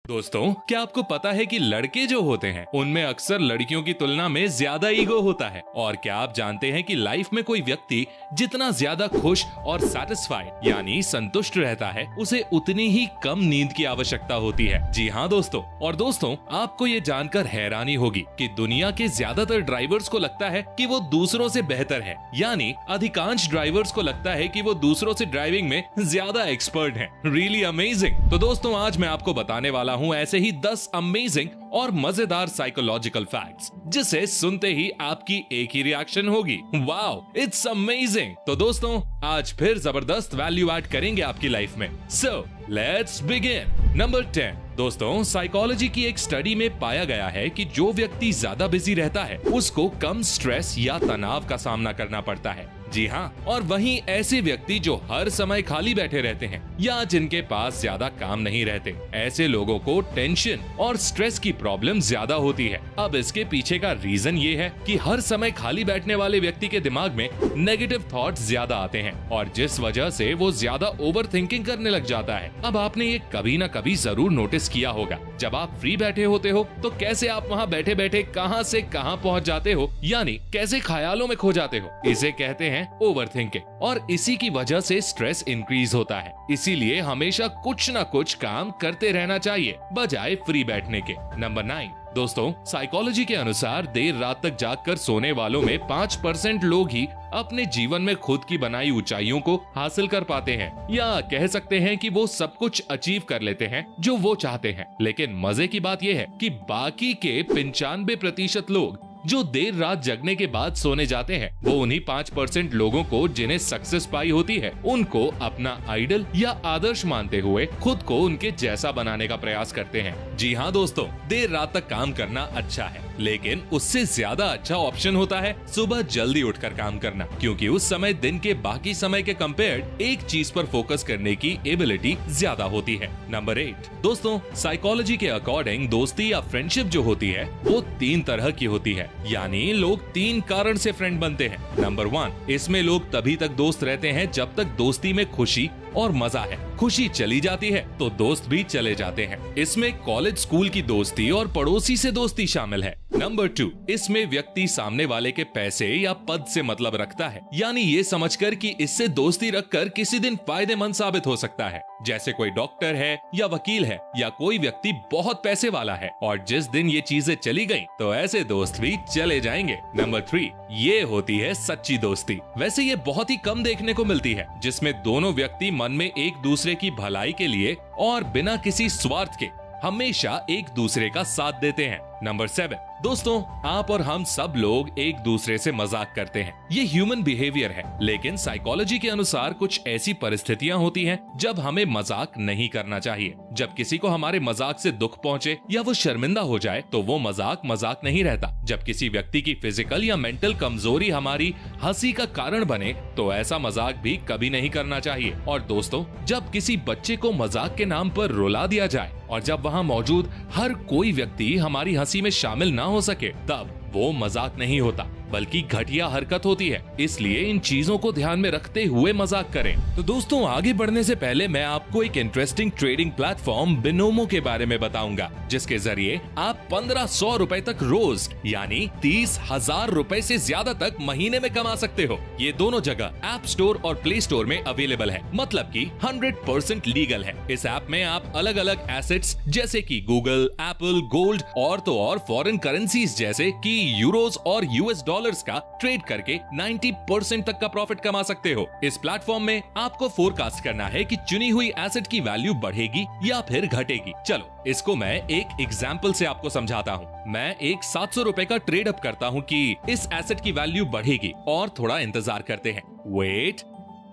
दोस्तों, क्या आपको पता है कि लड़के जो होते हैं उनमें अक्सर लड़कियों की तुलना में ज्यादा ईगो होता है। और क्या आप जानते हैं कि लाइफ में कोई व्यक्ति जितना ज्यादा खुश और सैटिस्फाइड यानी संतुष्ट रहता है, उसे उतनी ही कम नींद की आवश्यकता होती है। जी हाँ दोस्तों, और दोस्तों आपको ये जानकर हैरानी होगी कि दुनिया के ज्यादातर ड्राइवर्स को लगता है कि वो दूसरों से बेहतर है, यानी अधिकांश ड्राइवर्स को लगता है कि वो दूसरों से ड्राइविंग में ज्यादा एक्सपर्ट हैं। Really amazing. तो दोस्तों, आज मैं आपको बताने वाला हूं ऐसे ही 10 अमेजिंग और मजेदार साइकोलॉजिकल फैक्ट्स, जिसे सुनते ही आपकी एक ही रिएक्शन होगी, वाओ इट्स अमेजिंग। तो दोस्तों, आज फिर जबरदस्त वैल्यू ऐड करेंगे आपकी लाइफ में। So let's begin. नंबर 10। दोस्तों, साइकोलॉजी की एक स्टडी में पाया गया है कि जो व्यक्ति ज्यादा बिजी रहता है उसको कम स्ट्रेस या तनाव का सामना करना पड़ता है। जी हाँ, और वहीं ऐसे व्यक्ति जो हर समय खाली बैठे रहते हैं या जिनके पास ज्यादा काम नहीं रहते, ऐसे लोगों को टेंशन और स्ट्रेस की प्रॉब्लम ज्यादा होती है। अब इसके पीछे का रीजन ये है कि हर समय खाली बैठने वाले व्यक्ति के दिमाग में नेगेटिव थॉट्स ज्यादा आते हैं और जिस वजह से वो ज्यादा ओवर थिंकिंग करने लग जाता है। अब आपने ये कभी ना कभी जरूर नोटिस किया होगा, जब आप फ्री बैठे होते हो तो कैसे आप वहाँ बैठे बैठे कहाँ से कहाँ पहुँच जाते हो, यानी कैसे ख्यालों में खो जाते हो। इसे कहते हैं ओवरथिंकिंग, और इसी की वजह से स्ट्रेस इंक्रीज होता है। इसीलिए हमेशा कुछ ना कुछ काम करते रहना चाहिए बजाय फ्री बैठने के। नंबर 9। दोस्तों, साइकोलॉजी के अनुसार देर रात तक जागकर सोने वालों में 5% लोग ही अपने जीवन में खुद की बनाई ऊंचाइयों को हासिल कर पाते हैं, या कह सकते हैं कि वो सब कुछ अचीव कर लेते हैं जो वो चाहते हैं। लेकिन मजे की बात यह है कि बाकी के 95% लोग जो देर रात जगने के बाद सोने जाते हैं, वो उन्हीं 5% लोगों को जिन्हें सक्सेस पाई होती है, उनको अपना आइडल या आदर्श मानते हुए खुद को उनके जैसा बनाने का प्रयास करते हैं। जी हाँ दोस्तों, देर रात तक काम करना अच्छा है, लेकिन उससे ज्यादा अच्छा ऑप्शन होता है सुबह जल्दी उठकर काम करना, क्योंकि उस समय दिन के बाकी समय के कंपेयर्ड एक चीज पर फोकस करने की एबिलिटी ज्यादा होती है। नंबर 8। दोस्तों, साइकोलॉजी के अकॉर्डिंग दोस्ती या फ्रेंडशिप जो होती है वो 3 तरह की होती है, यानी लोग 3 कारण से फ्रेंड बनते हैं। नंबर 1, इसमें लोग तभी तक दोस्त रहते हैं जब तक दोस्ती में खुशी और मजा है। खुशी चली जाती है तो दोस्त भी चले जाते हैं। इसमें कॉलेज स्कूल की दोस्ती और पड़ोसी से दोस्ती शामिल है। नंबर 2, इसमें व्यक्ति सामने वाले के पैसे या पद से मतलब रखता है, यानी ये समझकर कि इससे दोस्ती रखकर किसी दिन फायदेमंद साबित हो सकता है, जैसे कोई डॉक्टर है या वकील है या कोई व्यक्ति बहुत पैसे वाला है, और जिस दिन ये चीजें चली गई तो ऐसे दोस्त भी चले जाएंगे। नंबर 3, ये होती है सच्ची दोस्ती। वैसे ये बहुत ही कम देखने को मिलती है, जिसमें दोनों व्यक्ति मन में एक दूसरे की भलाई के लिए और बिना किसी स्वार्थ के हमेशा एक दूसरे का साथ देते हैं। नंबर 7। दोस्तों, आप और हम सब लोग एक दूसरे से मजाक करते हैं, ये ह्यूमन बिहेवियर है, लेकिन साइकोलॉजी के अनुसार कुछ ऐसी परिस्थितियां होती हैं जब हमें मजाक नहीं करना चाहिए। जब किसी को हमारे मजाक से दुख पहुंचे या वो शर्मिंदा हो जाए तो वो मजाक मजाक नहीं रहता। जब किसी व्यक्ति की फिजिकल या मेंटल कमजोरी हमारी हंसी का कारण बने तो ऐसा मजाक भी कभी नहीं करना चाहिए। और दोस्तों, जब किसी बच्चे को मजाक के नाम पर रुला दिया जाए और जब वहाँ मौजूद हर कोई व्यक्ति हमारी हंसी में शामिल ना हो सके, तब वो मजाक नहीं होता बल्कि घटिया हरकत होती है। इसलिए इन चीजों को ध्यान में रखते हुए मजाक करें। तो दोस्तों, आगे बढ़ने से पहले मैं आपको एक इंटरेस्टिंग ट्रेडिंग प्लेटफॉर्म बिनोमो के बारे में बताऊंगा, जिसके जरिए आप 1500 रुपए तक रोज यानी 30,000 रुपए से ज्यादा तक महीने में कमा सकते हो। ये दोनों जगह ऐप स्टोर और प्ले स्टोर में अवेलेबल है, मतलब कि 100% लीगल है। इस ऐप में आप अलग अलग एसेट्स जैसे कि गूगल, एप्पल, गोल्ड और तो और फॉरेन करेंसीज जैसे कि यूरोज और यूएस डॉलर्स का ट्रेड करके 90% तक का प्रॉफिट कमा सकते हो। इस प्लेटफॉर्म में आपको फोरकास्ट करना है कि चुनी हुई एसेट की वैल्यू बढ़ेगी या फिर घटेगी। चलो, इसको मैं एक एग्जाम्पल से आपको समझाता हूँ। मैं एक 700 रुपए का ट्रेड अप करता हूँ कि इस एसेट की वैल्यू बढ़ेगी, और थोड़ा इंतजार करते हैं। वेट,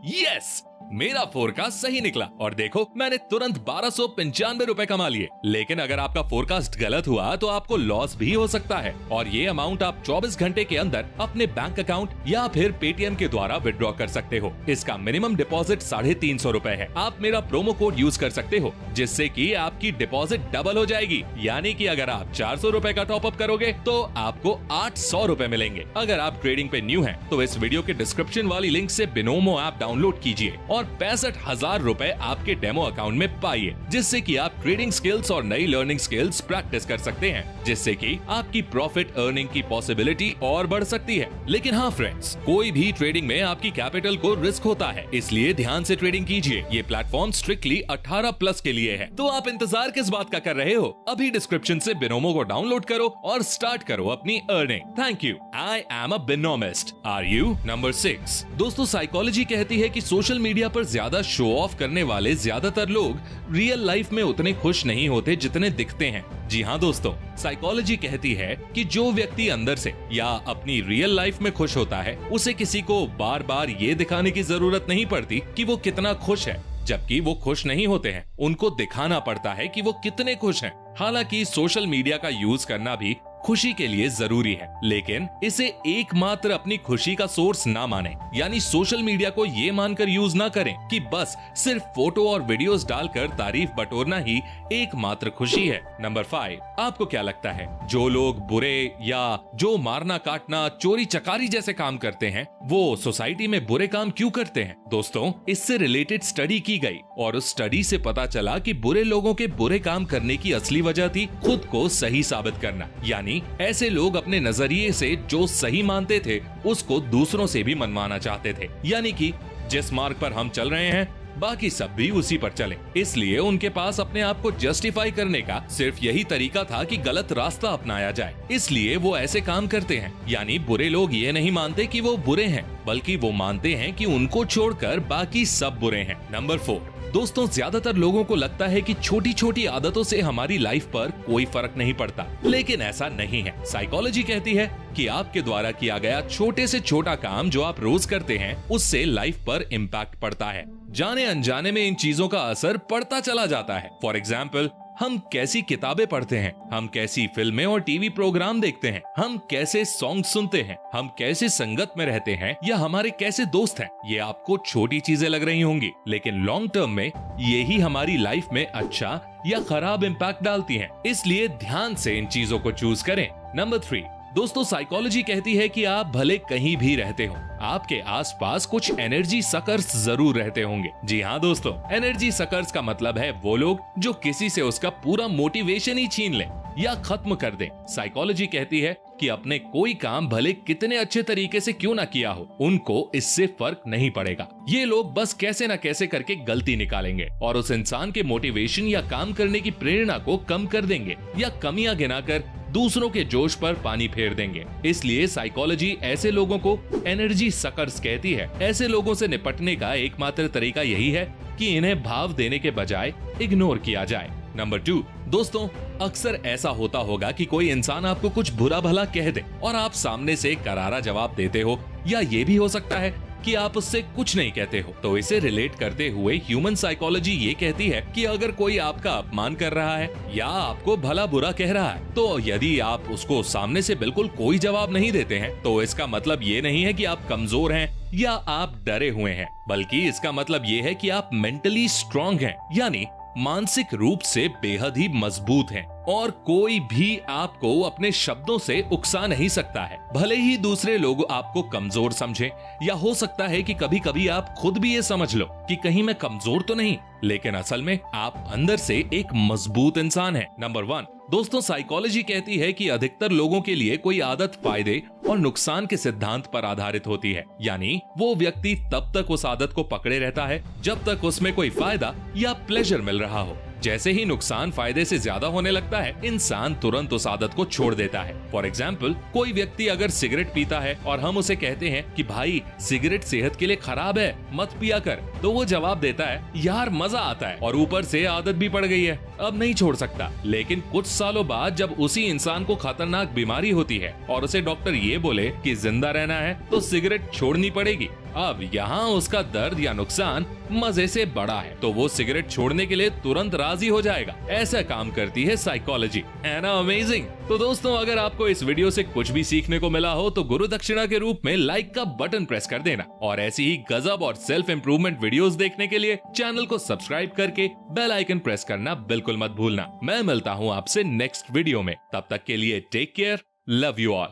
यस, मेरा फोरकास्ट सही निकला और देखो मैंने तुरंत 1295 रुपए कमा लिए। लेकिन अगर आपका फोरकास्ट गलत हुआ तो आपको लॉस भी हो सकता है, और ये अमाउंट आप 24 घंटे के अंदर अपने बैंक अकाउंट या फिर पेटीएम के द्वारा विड्रॉ कर सकते हो। इसका मिनिमम डिपॉजिट 350 रुपए है। आप मेरा प्रोमो कोड यूज कर सकते हो, जिससे कि आपकी डिपॉजिट डबल हो जाएगी, यानी कि अगर आप 400 रुपए का टॉप अप करोगे तो आपको 800 रुपए मिलेंगे। अगर आप ट्रेडिंग पे न्यू हैं तो इस वीडियो के डिस्क्रिप्शन वाली लिंक से बिनोमो ऐप डाउनलोड कीजिए और 65,000 रुपए आपके डेमो अकाउंट में पाइए, जिससे कि आप ट्रेडिंग स्किल्स और नई लर्निंग स्किल्स प्रैक्टिस कर सकते हैं, जिससे कि आपकी प्रॉफिट अर्निंग की पॉसिबिलिटी और बढ़ सकती है। लेकिन हाँ फ्रेंड्स, कोई भी ट्रेडिंग में आपकी कैपिटल को रिस्क होता है, इसलिए ध्यान से ट्रेडिंग कीजिए। ये प्लेटफॉर्म स्ट्रिक्टली 18+ के लिए है। तो आप इंतजार किस बात का कर रहे हो? अभी डिस्क्रिप्शन से बिनोमो को डाउनलोड करो और स्टार्ट करो अपनी earning. Thank you. I am a binomist. Are you? Number 6 दोस्तों, साइकोलॉजी कहती है कि सोशल मीडिया पर ज्यादा शो ऑफ करने वाले ज्यादातर लोग रियल लाइफ में उतने खुश नहीं होते जितने दिखते हैं। जी हाँ दोस्तों, साइकोलॉजी कहती है कि जो व्यक्ति अंदर से या अपनी रियल लाइफ में खुश होता है, उसे किसी को बार बार ये दिखाने की जरूरत नहीं पड़ती कि वो कितना खुश है। जबकि वो खुश नहीं होते हैं, उनको दिखाना पड़ता है कि वो कितने खुश हैं। हालांकि सोशल मीडिया का यूज करना भी खुशी के लिए जरूरी है, लेकिन इसे एकमात्र अपनी खुशी का सोर्स ना माने। यानी सोशल मीडिया को ये मानकर यूज ना करें कि बस सिर्फ फोटो और वीडियोस डालकर तारीफ बटोरना ही एकमात्र खुशी है। नंबर 5, आपको क्या लगता है जो लोग बुरे या जो मारना काटना चोरी चकारी जैसे काम करते हैं, वो सोसाइटी में बुरे काम क्यों करते हैं? दोस्तों, इससे रिलेटेड स्टडी की गई और उस स्टडी से पता चला कि बुरे लोगों के बुरे काम करने की असली वजह थी खुद को सही साबित करना। यानी ऐसे लोग अपने नजरिए से जो सही मानते थे उसको दूसरों से भी मनवाना चाहते थे। यानी कि जिस मार्ग पर हम चल रहे हैं, बाकी सब भी उसी पर चले। इसलिए उनके पास अपने आप को जस्टिफाई करने का सिर्फ यही तरीका था कि गलत रास्ता अपनाया जाए, इसलिए वो ऐसे काम करते हैं। यानी बुरे लोग ये नहीं मानते कि वो बुरे हैं, बल्कि वो मानते हैं कि उनको छोड़कर बाकी सब बुरे हैं। नंबर 4 दोस्तों, ज्यादातर लोगों को लगता है कि छोटी छोटी आदतों से हमारी लाइफ पर कोई फर्क नहीं पड़ता, लेकिन ऐसा नहीं है। साइकोलॉजी कहती है कि आपके द्वारा किया गया छोटे से छोटा काम जो आप रोज करते हैं, उससे लाइफ पर इम्पैक्ट पड़ता है। जाने अनजाने में इन चीजों का असर पड़ता चला जाता है। फॉर एग्जाम्पल, हम कैसी किताबें पढ़ते हैं, हम कैसी फिल्में और टीवी प्रोग्राम देखते हैं, हम कैसे सॉन्ग सुनते हैं, हम कैसे संगत में रहते हैं या हमारे कैसे दोस्त हैं। ये आपको छोटी चीजें लग रही होंगी, लेकिन लॉन्ग टर्म में यही हमारी लाइफ में अच्छा या खराब इम्पैक्ट डालती हैं। इसलिए ध्यान से इन चीजों को चूज करें। नंबर 3 दोस्तों, साइकोलॉजी कहती है कि आप भले कहीं भी रहते हो, आपके आसपास कुछ एनर्जी सकर्स जरूर रहते होंगे। जी हाँ दोस्तों, एनर्जी सकर्स का मतलब है वो लोग जो किसी से उसका पूरा मोटिवेशन ही छीन लें या खत्म कर दें। साइकोलॉजी कहती है कि अपने कोई काम भले कितने अच्छे तरीके से क्यों ना किया हो, उनको इससे फर्क नहीं पड़ेगा। ये लोग बस कैसे न कैसे करके गलती निकालेंगे और उस इंसान के मोटिवेशन या काम करने की प्रेरणा को कम कर देंगे या कमियां गिनाकर दूसरों के जोश पर पानी फेर देंगे। इसलिए साइकोलॉजी ऐसे लोगों को एनर्जी सकर्स कहती है। ऐसे लोगों से निपटने का एकमात्र तरीका यही है कि इन्हें भाव देने के बजाय इग्नोर किया जाए। नंबर 2 दोस्तों, अक्सर ऐसा होता होगा कि कोई इंसान आपको कुछ बुरा भला कह दे और आप सामने से करारा जवाब देते हो, या ये भी हो सकता है कि आप उससे कुछ नहीं कहते हो। तो इसे रिलेट करते हुए ह्यूमन साइकोलॉजी ये कहती है कि अगर कोई आपका अपमान कर रहा है या आपको भला बुरा कह रहा है, तो यदि आप उसको सामने से बिल्कुल कोई जवाब नहीं देते हैं, तो इसका मतलब ये नहीं है कि आप कमजोर हैं या आप डरे हुए हैं, बल्कि इसका मतलब ये है कि आप मेंटली स्ट्रांग हैं, यानी मानसिक रूप से बेहद ही मजबूत हैं और कोई भी आपको अपने शब्दों से उकसा नहीं सकता है। भले ही दूसरे लोग आपको कमजोर समझें, या हो सकता है कि कभी कभी आप खुद भी ये समझ लो कि कहीं मैं कमजोर तो नहीं, लेकिन असल में आप अंदर से एक मजबूत इंसान हैं। नंबर 1 दोस्तों, साइकोलॉजी कहती है कि अधिकतर लोगों के लिए कोई आदत फायदे और नुकसान के सिद्धांत पर आधारित होती है। यानी वो व्यक्ति तब तक उस आदत को पकड़े रहता है जब तक उसमें कोई फायदा या प्लेजर मिल रहा हो। जैसे ही नुकसान फायदे से ज्यादा होने लगता है, इंसान तुरंत उस आदत को छोड़ देता है। फॉर एग्जाम्पल, कोई व्यक्ति अगर सिगरेट पीता है और हम उसे कहते हैं कि भाई सिगरेट सेहत के लिए खराब है, मत पिया कर, तो वो जवाब देता है यार मजा आता है और ऊपर से आदत भी पड़ गई है, अब नहीं छोड़ सकता। लेकिन कुछ सालों बाद जब उसी इंसान को खतरनाक बीमारी होती है और उसे डॉक्टर ये बोले कि जिंदा रहना है तो सिगरेट छोड़नी पड़ेगी, अब यहाँ उसका दर्द या नुकसान मजे से बड़ा है, तो वो सिगरेट छोड़ने के लिए तुरंत राजी हो जाएगा। ऐसा काम करती है साइकोलॉजी, है ना अमेजिंग। तो दोस्तों, अगर आपको इस वीडियो से कुछ भी सीखने को मिला हो तो गुरु दक्षिणा के रूप में लाइक का बटन प्रेस कर देना, और ऐसी ही गजब और सेल्फ इम्प्रूवमेंट वीडियोस देखने के लिए चैनल को सब्सक्राइब करके बेल आइकन प्रेस करना बिल्कुल मत भूलना। मैं मिलता हूँ आपसे नेक्स्ट वीडियो में, तब तक के लिए take care, love you all.